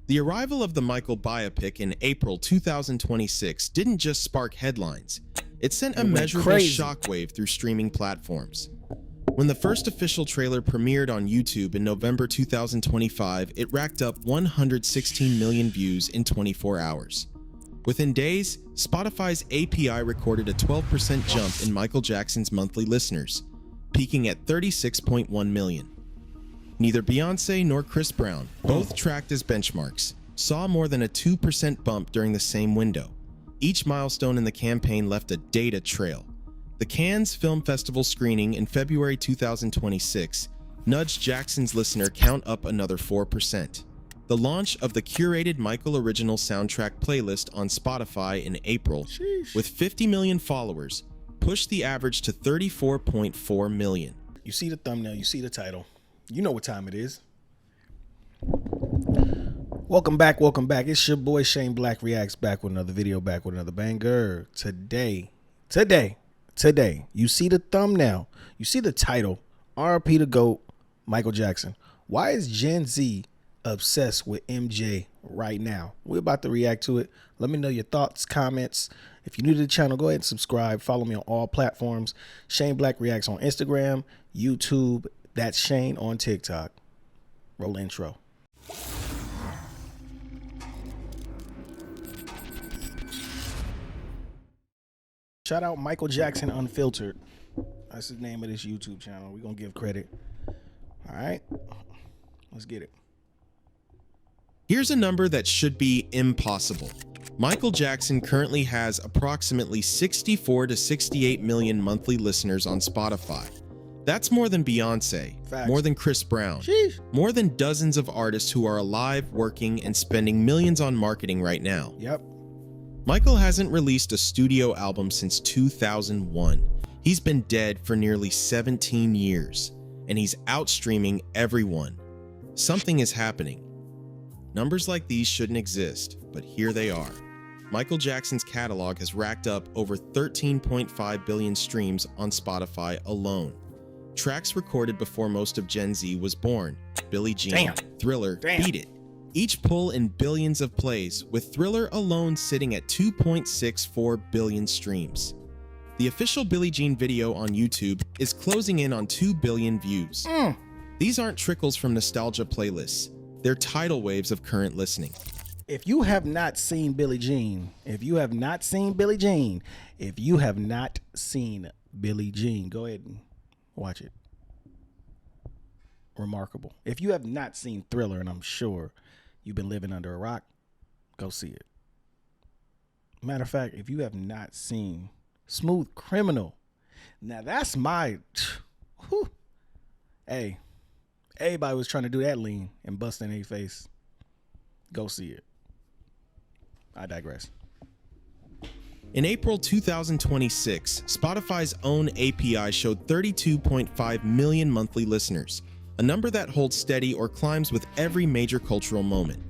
The arrival of the Michael biopic in April 2026 didn't just spark headlines, it sent a measurable shockwave through streaming platforms. When the first official trailer premiered on YouTube in November 2025, it racked up 116 million views in 24 hours. Within days, Spotify's API recorded a 12% jump in Michael Jackson's monthly listeners, peaking at 36.1 million. Neither Beyonce nor Chris Brown, both tracked as benchmarks, saw more than a 2% bump during the same window. Each milestone in the campaign left a data trail. The Cannes Film Festival screening in February 2026 nudged Jackson's listener count up another 4%. The launch of the curated Michael Original Soundtrack playlist on Spotify in April, with 50 million followers, pushed the average to 34.4 million. You see the thumbnail, you see the title. You know what time it is. Welcome back. It's your boy Shane Black Reacts, back with another video, back with another banger. Today, you see the thumbnail, you see the title, RP the GOAT, Michael Jackson. Why is Gen Z obsessed with MJ right now? We're about to react to it. Let me know your thoughts, comments. If you're new to the channel, go ahead and subscribe. Follow me on all platforms. Shane Black Reacts on Instagram, YouTube. That's Shane on TikTok. Roll intro. Shout out Michael Jackson Unfiltered. That's the name of this YouTube channel. We're going to give credit. All right. Let's get it. Here's a number that should be impossible. Michael Jackson currently has approximately 64 to 68 million monthly listeners on Spotify. That's more than Beyonce, more than Chris Brown, more than dozens of artists who are alive, working, and spending millions on marketing right now. Yep. Michael hasn't released a studio album since 2001. He's been dead for nearly 17 years, and he's outstreaming everyone. Something is happening. Numbers like these shouldn't exist, but here they are. Michael Jackson's catalog has racked up over 13.5 billion streams on Spotify alone. Tracks recorded before most of Gen Z was born: Billie Jean, Thriller, Beat It. Each pull in billions of plays, with Thriller alone sitting at 2.64 billion streams. The official Billie Jean video on YouTube is closing in on 2 billion views. These aren't trickles from nostalgia playlists. They're tidal waves of current listening. If you have not seen Billie Jean, go ahead and watch it. Remarkable. If you have not seen Thriller, and I'm sure you've been living under a rock, go see it. Matter of fact, if you have not seen Smooth Criminal, now that's my hey, everybody was trying to do that lean and bust in their face. Go see it. I digress. In April 2026, Spotify's own API showed 32.5 million monthly listeners, a number that holds steady or climbs with every major cultural moment.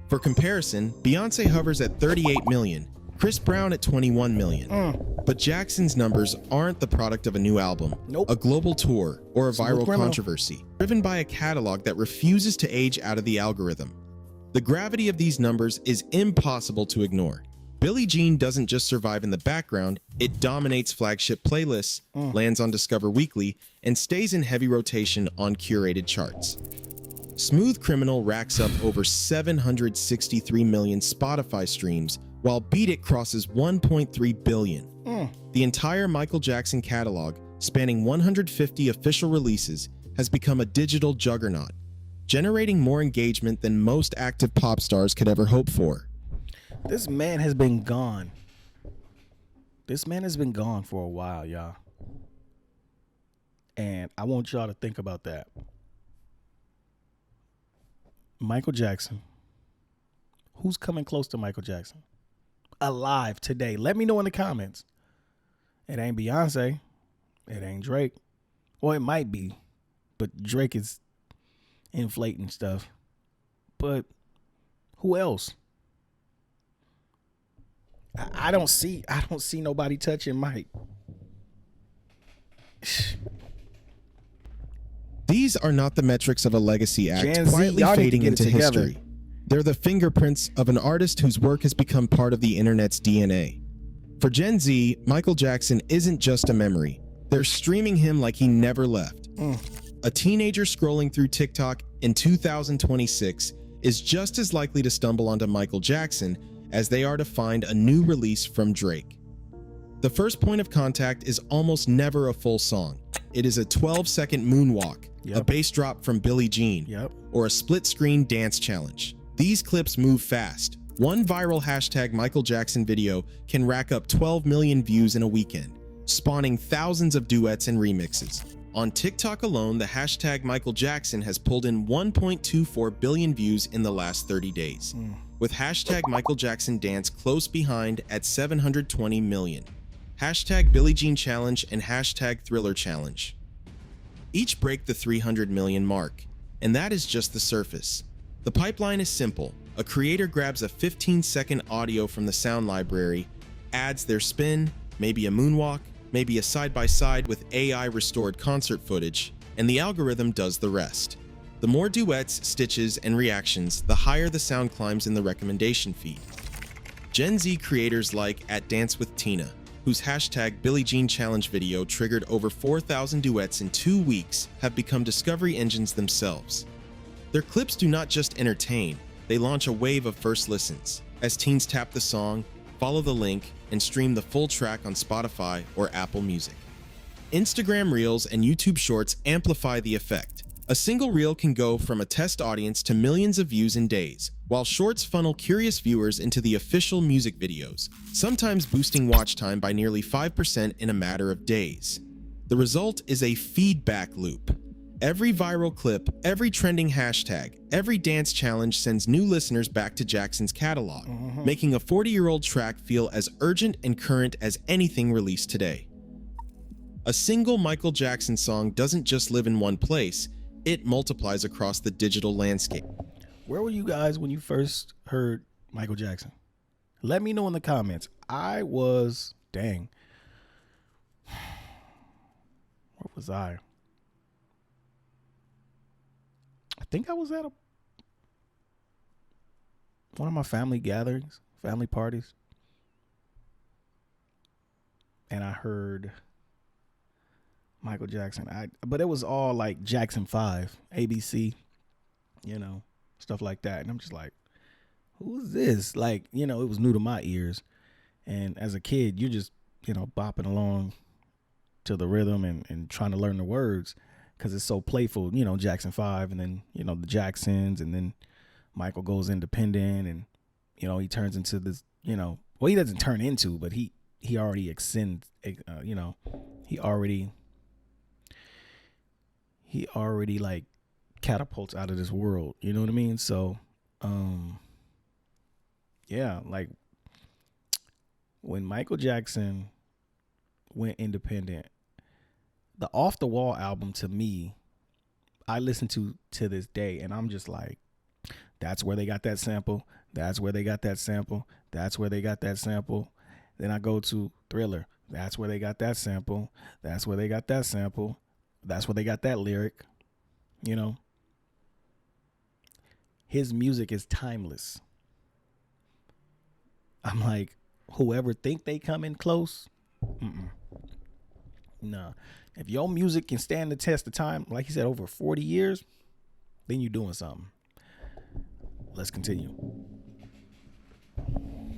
For comparison, Beyonce hovers at 38 million, Chris Brown at 21 million. But Jackson's numbers aren't the product of a new album, a global tour, or a viral controversy, driven by a catalog that refuses to age out of the algorithm. The gravity of these numbers is impossible to ignore. Billie Jean doesn't just survive in the background, it dominates flagship playlists, lands on Discover Weekly, and stays in heavy rotation on curated charts. Smooth Criminal racks up over 763 million Spotify streams, while Beat It crosses 1.3 billion. The entire Michael Jackson catalog, spanning 150 official releases, has become a digital juggernaut, generating more engagement than most active pop stars could ever hope for. This man has been gone. This man has been gone for a while, y'all. And I want y'all to think about that. Michael Jackson. Who's coming close to Michael Jackson? Alive today. Let me know in the comments. It ain't Beyonce. It ain't Drake. Well, it might be. But Drake is inflating stuff. But who else? I don't see nobody touching Mike. These are not the metrics of a legacy act Gen Z, quietly y'all need to fading get it into together. history. They're the fingerprints of an artist whose work has become part of the internet's DNA. For Gen Z, Michael Jackson isn't just a memory. They're streaming him like he never left. A teenager scrolling through TikTok in 2026 is just as likely to stumble onto Michael Jackson as they are to find a new release from Drake. The first point of contact is almost never a full song. It is a 12-second moonwalk, a bass drop from Billie Jean, or a split-screen dance challenge. These clips move fast. One viral hashtag Michael Jackson video can rack up 12 million views in a weekend, spawning thousands of duets and remixes. On TikTok alone, the hashtag Michael Jackson has pulled in 1.24 billion views in the last 30 days, with hashtag Michael Jackson Dance close behind at 720 million. Hashtag Billie Jean Challenge and hashtag Thriller Challenge each break the 300 million mark, and that is just the surface. The pipeline is simple. A creator grabs a 15-second audio from the sound library, adds their spin, maybe a moonwalk, maybe a side-by-side with AI-restored concert footage, and the algorithm does the rest. The more duets, stitches, and reactions, the higher the sound climbs in the recommendation feed. Gen Z creators like @DanceWithTina, whose hashtag Billie Jean Challenge video triggered over 4,000 duets in 2 weeks, have become discovery engines themselves. Their clips do not just entertain, they launch a wave of first listens, as teens tap the song, follow the link, and stream the full track on Spotify or Apple Music. Instagram Reels and YouTube Shorts amplify the effect. A single reel can go from a test audience to millions of views in days, while Shorts funnel curious viewers into the official music videos, sometimes boosting watch time by nearly 5% in a matter of days. The result is a feedback loop. Every viral clip, every trending hashtag, every dance challenge sends new listeners back to Jackson's catalog, making a 40-year-old track feel as urgent and current as anything released today. A single Michael Jackson song doesn't just live in one place, it multiplies across the digital landscape. Where were you guys when you first heard Michael Jackson? Let me know in the comments. I was, where was I? I think I was at one of my family gatherings, family parties. And I heard Michael Jackson. But it was all like Jackson 5, ABC, stuff like that. And I'm just like, who's this? Like, it was new to my ears. And as a kid, you're just, bopping along to the rhythm and trying to learn the words because it's so playful, Jackson 5 and then, the Jacksons, and then Michael goes independent and, he turns into this, well, he doesn't turn into, but he already extends, he already like catapults out of this world. You know what I mean? So, yeah, like when Michael Jackson went independent, the Off the Wall album to me, I listen to this day, and I'm just like, that's where they got that sample. That's where they got that sample. That's where they got that sample. Then I go to Thriller. That's where they got that sample. That's where they got that sample. That's where they got that lyric. His music is timeless. I'm like, whoever think they come in close, nah. If your music can stand the test of time, like he said, over 40 years, then you're doing something. Let's continue.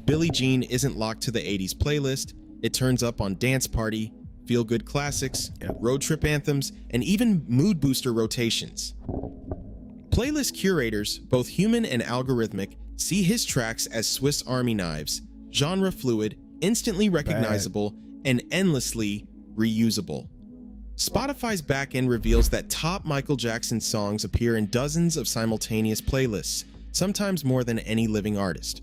Billie Jean isn't locked to the 80s playlist. It turns up on Dance Party, feel-good classics, road trip anthems, and even mood booster rotations. Playlist curators, both human and algorithmic, see his tracks as Swiss Army knives, genre fluid, instantly recognizable, and endlessly reusable. Spotify's backend reveals that top Michael Jackson songs appear in dozens of simultaneous playlists, sometimes more than any living artist.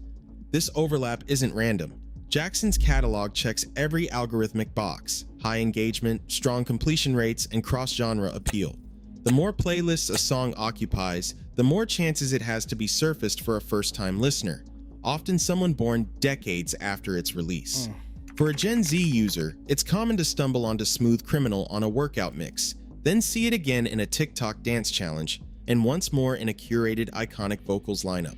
This overlap isn't random. Jackson's catalog checks every algorithmic box: high engagement, strong completion rates, and cross-genre appeal. The more playlists a song occupies, the more chances it has to be surfaced for a first-time listener, often someone born decades after its release. For a Gen Z user, it's common to stumble onto Smooth Criminal on a workout mix, then see it again in a TikTok dance challenge, and once more in a curated iconic vocals lineup.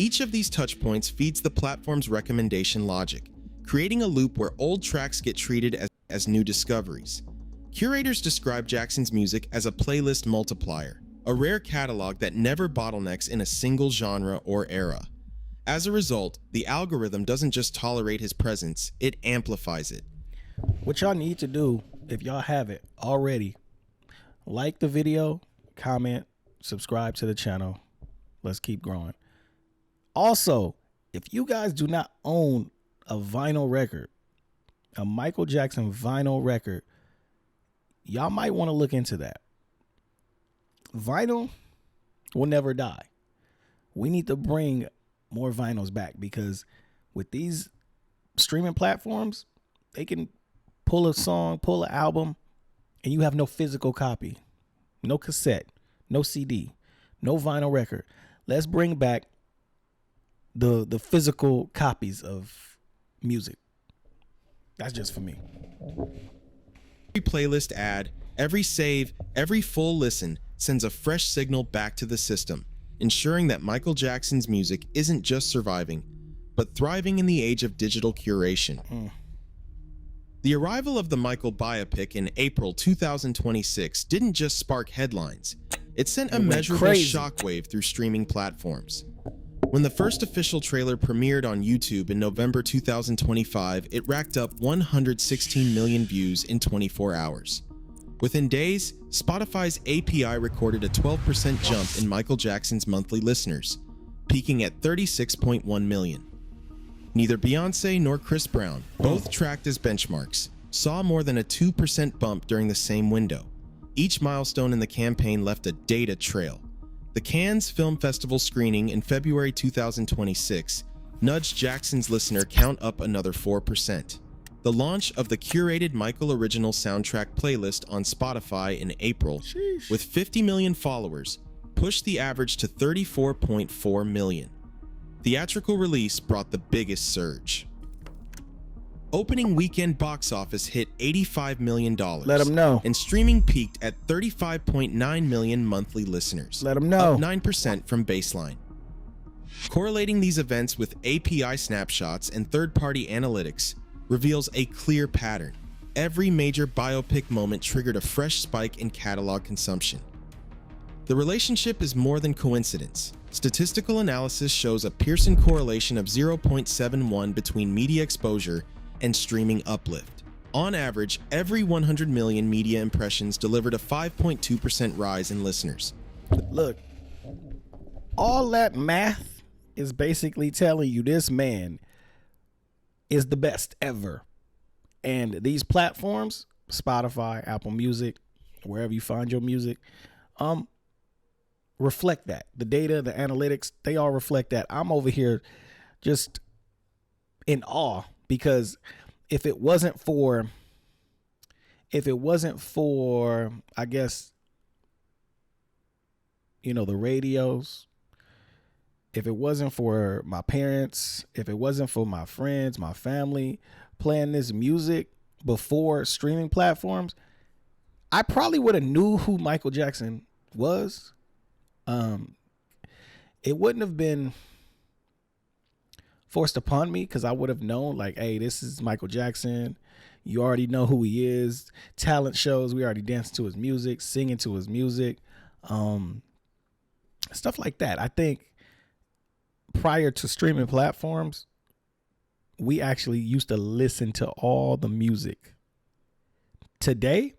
Each of these touchpoints feeds the platform's recommendation logic, creating a loop where old tracks get treated as new discoveries. Curators describe Jackson's music as a playlist multiplier, a rare catalog that never bottlenecks in a single genre or era. As a result, the algorithm doesn't just tolerate his presence, it amplifies it. What y'all need to do, if y'all haven't already, like the video, comment, subscribe to the channel. Let's keep growing. Also, if you guys do not own a vinyl record, a Michael Jackson vinyl record, y'all might want to look into that. Vinyl will never die. We need to bring more vinyls back, because with these streaming platforms, they can pull a song, pull an album, and you have no physical copy, no cassette, no CD, no vinyl record. Let's bring back the physical copies of music. That's just for me. Every playlist ad, every save, every full listen sends a fresh signal back to the system, ensuring that Michael Jackson's music isn't just surviving, but thriving in the age of digital curation. The arrival of the Michael Biopic in April 2026 didn't just spark headlines, it sent a measurable shockwave through streaming platforms. When the first official trailer premiered on YouTube in November 2025, it racked up 116 million views in 24 hours. Within days, Spotify's API recorded a 12% jump in Michael Jackson's monthly listeners, peaking at 36.1 million. Neither Beyoncé nor Chris Brown, both tracked as benchmarks, saw more than a 2% bump during the same window. Each milestone in the campaign left a data trail. The Cannes Film Festival screening in February 2026 nudged Jackson's listener count up another 4%. The launch of the curated Michael Original Soundtrack playlist on Spotify in April, with 50 million followers, pushed the average to 34.4 million. Theatrical release brought the biggest surge. Opening weekend box office hit $85 million. Let them know. And streaming peaked at 35.9 million monthly listeners. Let them know. Up 9% from baseline. Correlating these events with API snapshots and third-party analytics reveals a clear pattern. Every major biopic moment triggered a fresh spike in catalog consumption. The relationship is more than coincidence. Statistical analysis shows a Pearson correlation of 0.71 between media exposure and streaming uplift. On average, every 100 million media impressions delivered a 5.2% rise in listeners. Look, all that math is basically telling you this man is the best ever. And these platforms, Spotify, Apple Music, wherever you find your music, reflect that. The data, the analytics, they all reflect that. I'm over here just in awe, because if it wasn't for, I guess, the radios, if it wasn't for my parents, if it wasn't for my friends, my family playing this music before streaming platforms, I probably would have knew who Michael Jackson was. It wouldn't have been forced upon me, because I would have known, like, hey, this is Michael Jackson. You already know who he is. Talent shows, we already danced to his music, singing to his music, stuff like that. I think prior to streaming platforms, we actually used to listen to all the music. Today,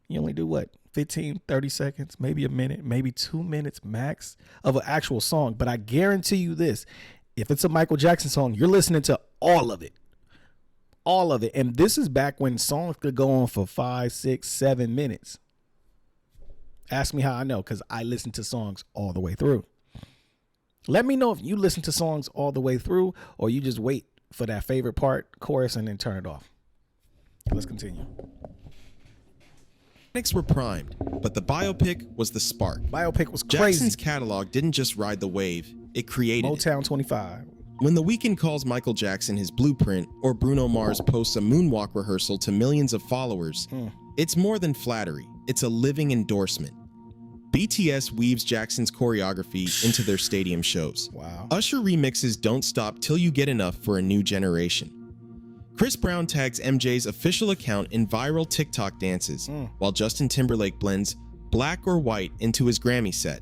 you only do what? 15, 30 seconds, maybe a minute, maybe 2 minutes max of an actual song. But I guarantee you this, if it's a Michael Jackson song, you're listening to all of it. All of it. And this is back when songs could go on for 5, 6, 7 minutes. Ask me how I know, because I listen to songs all the way through. Let me know if you listen to songs all the way through, or you just wait for that favorite part, chorus, and then turn it off. Let's continue. Were primed, but the biopic was the spark. Biopic was crazy. Jackson's catalog didn't just ride the wave, it created Motown it. 25. When The Weeknd calls Michael Jackson his blueprint, or Bruno Mars posts a moonwalk rehearsal to millions of followers, it's more than flattery, it's a living endorsement. BTS weaves Jackson's choreography into their stadium shows. Wow. Usher remixes Don't Stop Till You Get Enough for a new generation. Chris Brown tags MJ's official account in viral TikTok dances, while Justin Timberlake blends Black or White into his Grammy set.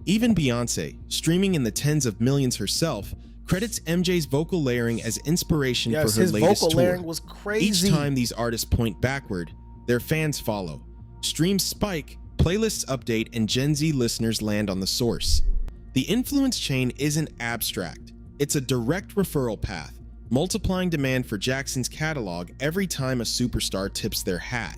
Even Beyonce, streaming in the tens of millions herself, credits MJ's vocal layering as inspiration for her his latest vocal tour. layering was crazy. Each time these artists point backward, their fans follow. Streams spike, playlists update, and Gen Z listeners land on the source. The influence chain isn't abstract. It's a direct referral path, multiplying demand for Jackson's catalog every time a superstar tips their hat.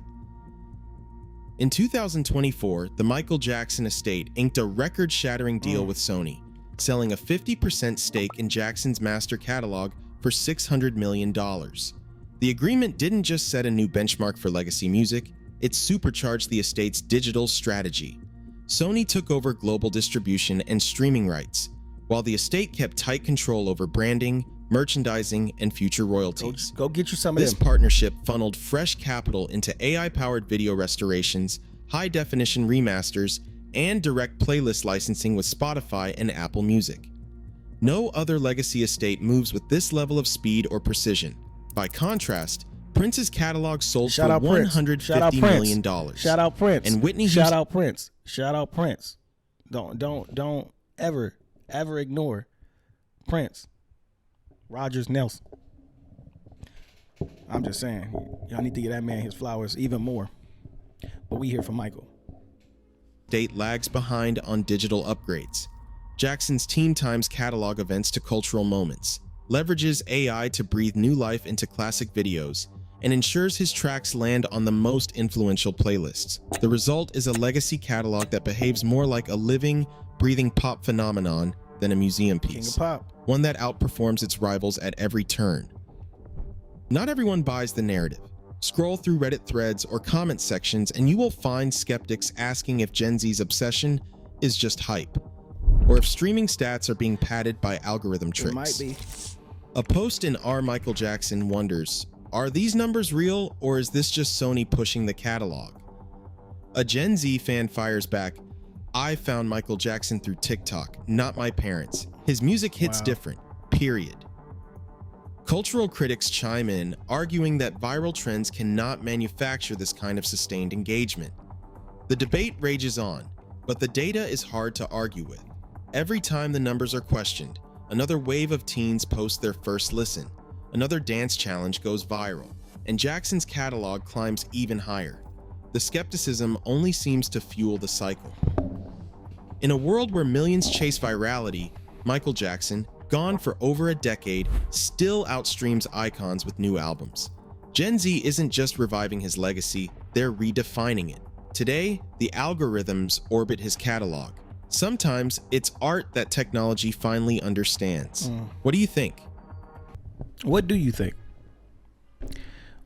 In 2024, the Michael Jackson estate inked a record-shattering deal with Sony, selling a 50% stake in Jackson's master catalog for $600 million. The agreement didn't just set a new benchmark for legacy music, it supercharged the estate's digital strategy. Sony took over global distribution and streaming rights, while the estate kept tight control over branding, merchandising, and future royalties. Go get you some of This them. partnership funneled fresh capital into AI-powered video restorations, high-definition remasters, and direct playlist licensing with Spotify and Apple Music. No other legacy estate moves with this level of speed or precision. By contrast, Prince's catalog sold for $150 million. Shout out Prince. And Whitney Shout Houston. out Prince. Shout out Prince. Don't ever ignore Prince. Rogers Nelson. I'm just saying, y'all need to get that man his flowers even more. But we here for Michael. State lags behind on digital upgrades. Jackson's Teen Times catalog events to cultural moments, leverages AI to breathe new life into classic videos, and ensures his tracks land on the most influential playlists. The result is a legacy catalog that behaves more like a living, breathing pop phenomenon than a museum piece. King of Pop. One that outperforms its rivals at every turn. Not everyone buys the narrative. Scroll through Reddit threads or comment sections and you will find skeptics asking if Gen Z's obsession is just hype, or if streaming stats are being padded by algorithm tricks. It might be. A post in R. Michael Jackson wonders, are these numbers real or is this just Sony pushing the catalog? A Gen Z fan fires back, I found Michael Jackson through TikTok, not my parents. His music hits different, period. Cultural critics chime in, arguing that viral trends cannot manufacture this kind of sustained engagement. The debate rages on, but the data is hard to argue with. Every time the numbers are questioned, another wave of teens post their first listen, another dance challenge goes viral, and Jackson's catalog climbs even higher. The skepticism only seems to fuel the cycle. In a world where millions chase virality, Michael Jackson, gone for over a decade, still outstreams icons with new albums. Gen Z isn't just reviving his legacy, they're redefining it. Today, the algorithms orbit his catalog. Sometimes it's art that technology finally understands. What do you think? What do you think?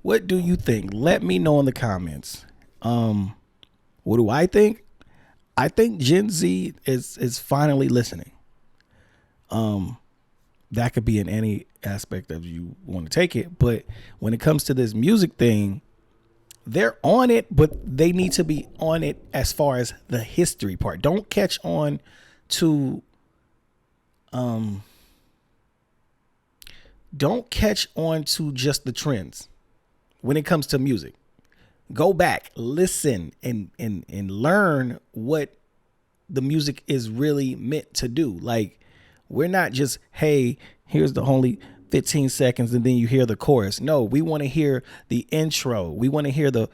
What do you think? Let me know in the comments. What do I think? I think Gen Z is finally listening. That could be in any aspect of you want to take it, but when it comes to this music thing, they're on it, but they need to be on it as far as the history part. Don't catch on to just the trends when it comes to music. Go back, listen, and learn what the music is really meant to do. Like, we're not just, hey, here's the only 15 seconds and then you hear the chorus. No, we want to hear the intro. We want to hear the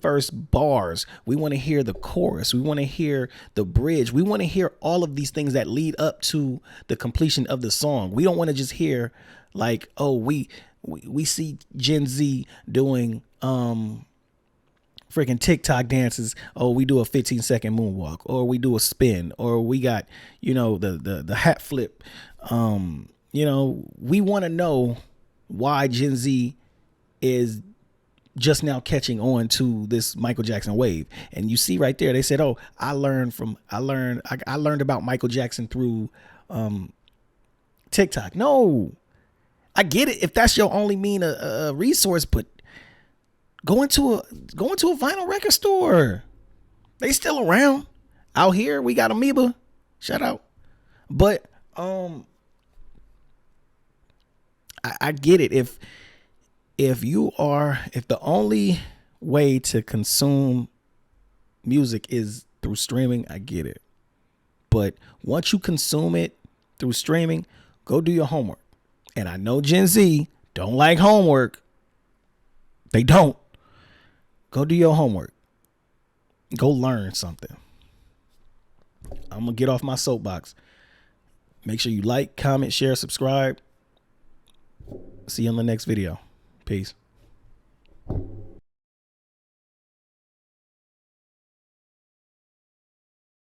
first bars. We want to hear the chorus. We want to hear the bridge. We want to hear all of these things that lead up to the completion of the song. We don't want to just hear like, oh, we see Gen Z doing freaking TikTok dances. Oh, we do a 15-second moonwalk, or we do a spin, or we got, the hat flip. We want to know why Gen Z is just now catching on to this Michael Jackson wave. And you see right there, they said, oh, I learned about Michael Jackson through TikTok. No, I get it if that's your only a resource, but go into a vinyl record store. They still around. Out here, we got Amoeba. Shout out. But I get it. If the only way to consume music is through streaming, I get it. But once you consume it through streaming, go do your homework. And I know Gen Z don't like homework. They don't. Go do your homework. Go learn something. I'm going to get off my soapbox. Make sure you like, comment, share, subscribe. See you on the next video. Peace.